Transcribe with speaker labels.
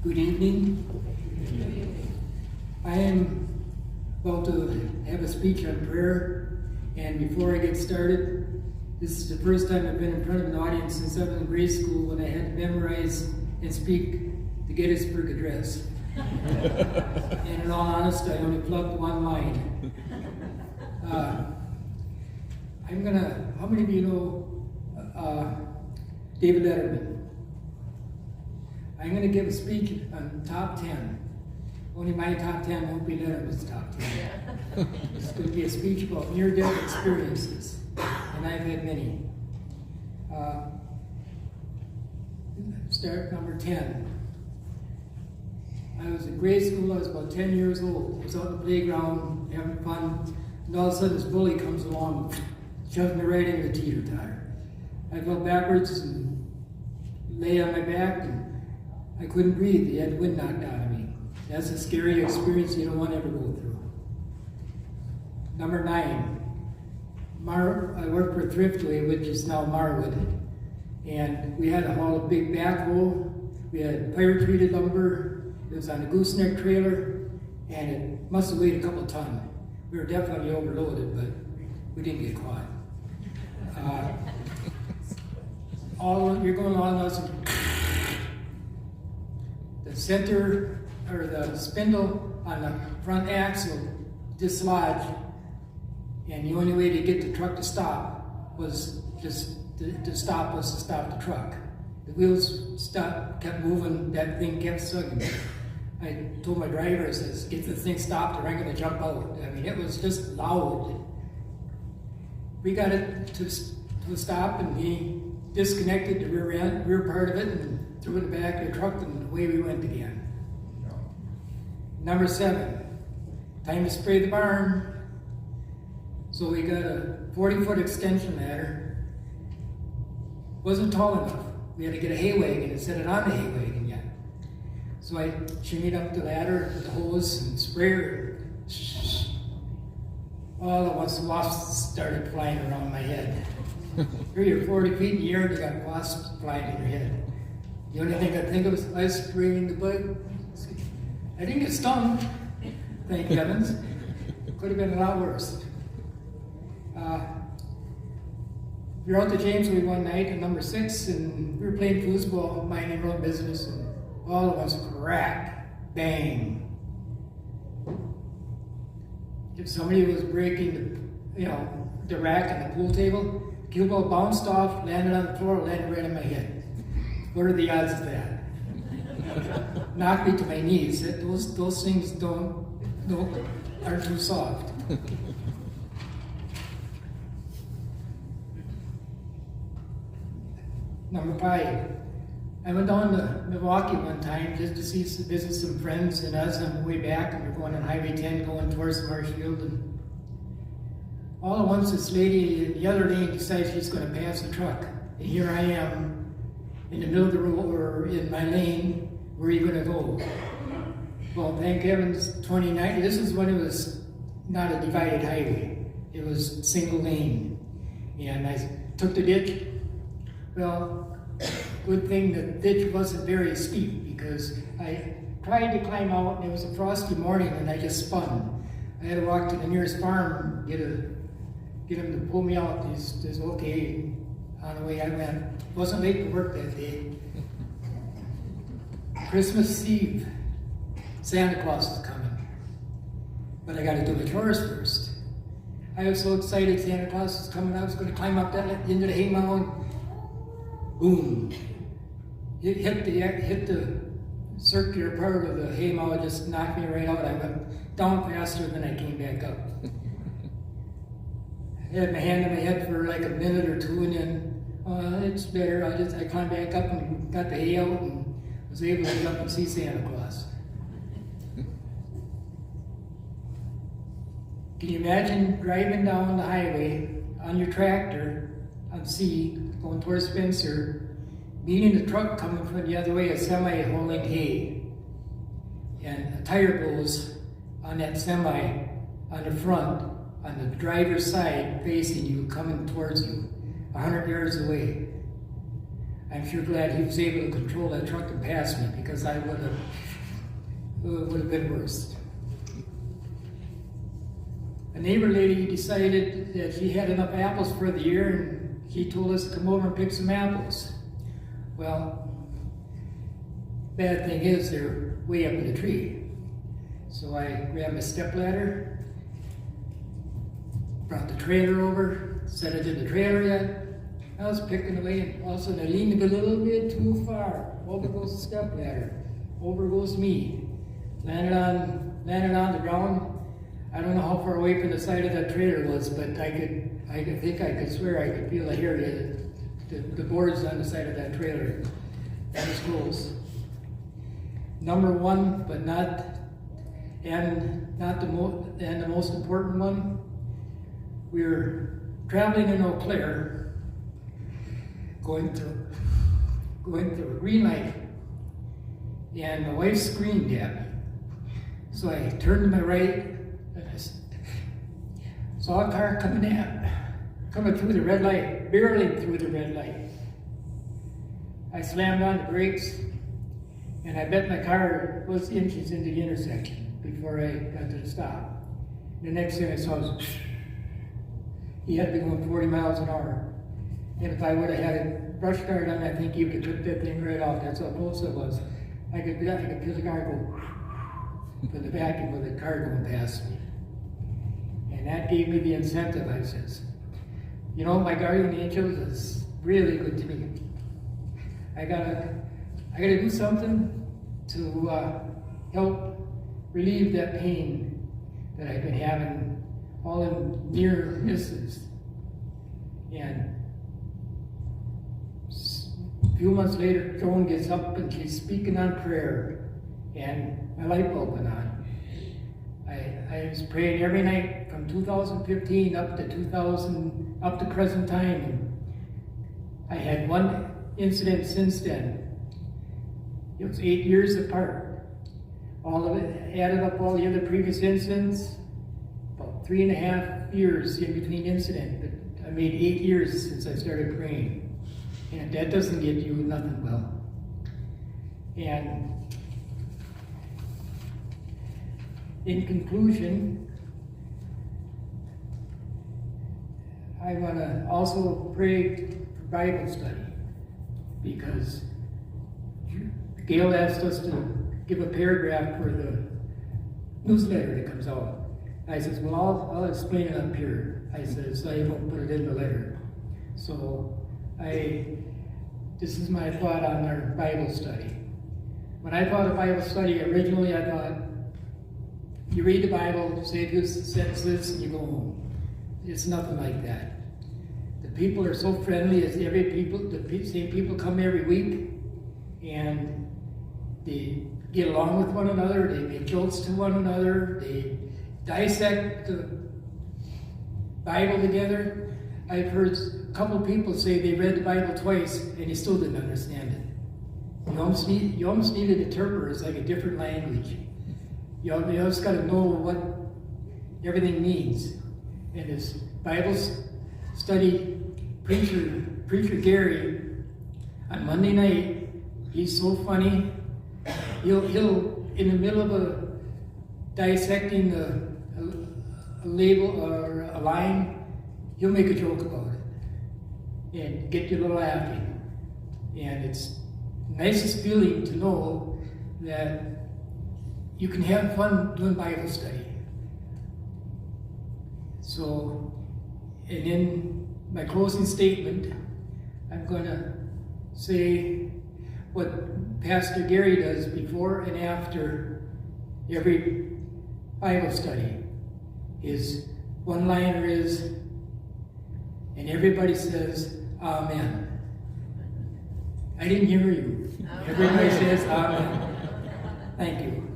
Speaker 1: Good evening. I am about to have a speech on prayer, and before I get started, this is the first time I've been in front of an audience since I was in grade school when I had to memorize and speak the Gettysburg Address. And in all honesty, I only plugged one line. How many of you know David Letterman? I'm going to give a speech on top 10. Only my top 10 won't be Letterman's top 10. It's going to be a speech about near-death experiences, and I've had many. Start number 10. I was in grade school, I was about 10 years old. I was out on the playground having fun, and all of a sudden this bully comes along, shoved me right into the teeter-totter. I fell backwards and lay on my back, and I couldn't breathe. He had the wind knocked out of me. That's a scary experience you don't want to ever go through. Number 9. I worked for Thriftway, which is now Marwood. And we had to haul a big backhoe. We had fire-treated lumber. It was on a gooseneck trailer, and it must have weighed a couple tons. We were definitely overloaded, but we didn't get caught. You're going along, the center or the spindle on the front axle dislodged, and the only way to get the truck to stop was to stop the truck. The wheels stopped, kept moving, that thing kept sucking. I told my driver, I says, get the thing stopped or I'm going to jump out. I mean, it was just loud. We got it to stop, and he disconnected the rear part of it and threw it in the back of the truck, and away we went again. Number 7, time to spray the barn. So we got a 40-foot extension ladder. Wasn't tall enough. We had to get a hay wagon and set it on the hay wagon yet. So I shimmied up the ladder with the hose and sprayer. All at once, wasps started flying around my head. Here you're 40 feet in the air and you got wasps flying in your head. The only thing I think of was I spraying the bug. I didn't get stung, thank heavens. Could have been a lot worse. We were out to Jamesway one night at number 6, and we were playing foosball, minding our own business, and all of us crack, bang. If somebody was breaking the rack on the pool table, the cue ball bounced off, landed on the floor, landed right on my head. What are the odds of that? Knocked me to my knees. Those things aren't too soft. Number 5. I went down to Milwaukee one time just to visit some friends, and as on the way back, and we're going on Highway 10 going towards Marshfield, and all at once this lady in the other lane decides she's going to pass a truck. And here I am in the middle of the road, or in my lane. Where are you going to go? Well, thank heavens, 29. This is when it was not a divided highway. It was single lane. And I took the ditch. Well, good thing the ditch wasn't very steep, because I tried to climb out, and it was a frosty morning, and I just spun. I had to walk to the nearest farm, get him to pull me out. He says, okay. On the way I went. Wasn't late to work that day. Christmas Eve, Santa Claus is coming. But I got to do the chores first. I was so excited Santa Claus was coming. I was going to climb up that into the hay mound. Boom. It hit the circular part of the hay mound, just knocked me right out. I went down faster than I came back up. I had my hand on my head for like a minute or two, and then it's better. I climbed back up and got the hay out and was able to get up and see Santa Claus. Can you imagine driving down the highway on your tractor on C, going towards Spencer, meeting the truck coming from the other way, a semi hauling hay, and a tire goes on that semi on the front, on the driver's side, facing you, coming towards you, 100 yards away. I'm sure glad he was able to control that truck and pass me, because I would have been worse. A neighbor lady decided that she had enough apples for the year, and she told us to come over and pick some apples. Well, bad thing is they're way up in the tree. So I grabbed a stepladder, brought the trailer over, set it in the trailer yet. I was picking away, and all of a sudden I leaned a little bit too far. Over goes the stepladder. Over goes me. Landed on the ground. I don't know how far away from the side of that trailer was, but I think I could swear I could feel the hair, the boards on the side of that trailer. That was close. Number one, but not the most important one. We were traveling in Eau Claire, going through a green light, and my wife screamed at me. So I turned to my right, and I saw a car coming through the red light, barreling through the red light. I slammed on the brakes, and I bet my car was inches into the intersection before I got to the stop. The next thing I saw was, he had to be going 40 miles an hour. And if I would have had a brush guard on, I think he would have took that thing right off. That's how close it was. I could feel the car go from the vacuum with the car going past me. And that gave me the incentive, I says. You know, my guardian angel is really good to me. I gotta do something to help relieve that pain that I've been having all in near misses. And a few months later, Joan gets up and she's speaking on prayer, and my light bulb went on. I was praying every night from 2015 up to present time. And I had one incident since then. It was 8 years apart. All of it added up, all the other previous incidents, about 3.5 years in between incident. But I made 8 years since I started praying. And that doesn't get you nothing well. And in conclusion, I want to also pray for Bible study, because Gail asked us to give a paragraph for the newsletter that comes out. I says, well, I'll explain it up here. I says, I won't put it in the letter. So this is my thought on our Bible study. When I thought of Bible study, originally I thought, you read the Bible, say a few sentences, and you go home. It's nothing like that. The people are so friendly. The same people come every week, and they get along with one another. They make jokes to one another. They dissect the Bible together. I've heard a couple of people say they read the Bible twice and they still didn't understand it. You almost need an interpreter. It's like a different language. You always got to know what everything means. And this Bible study preacher Gary, on Monday night, he's so funny. He'll in the middle of dissecting a label or a line, he'll make a joke about it and get you laughing. And it's the nicest feeling to know that you can have fun doing Bible study. So, and in my closing statement, I'm going to say what Pastor Gary does before and after every Bible study. His one-liner is, and everybody says, Amen. I didn't hear you. Everybody says, Amen. Thank you.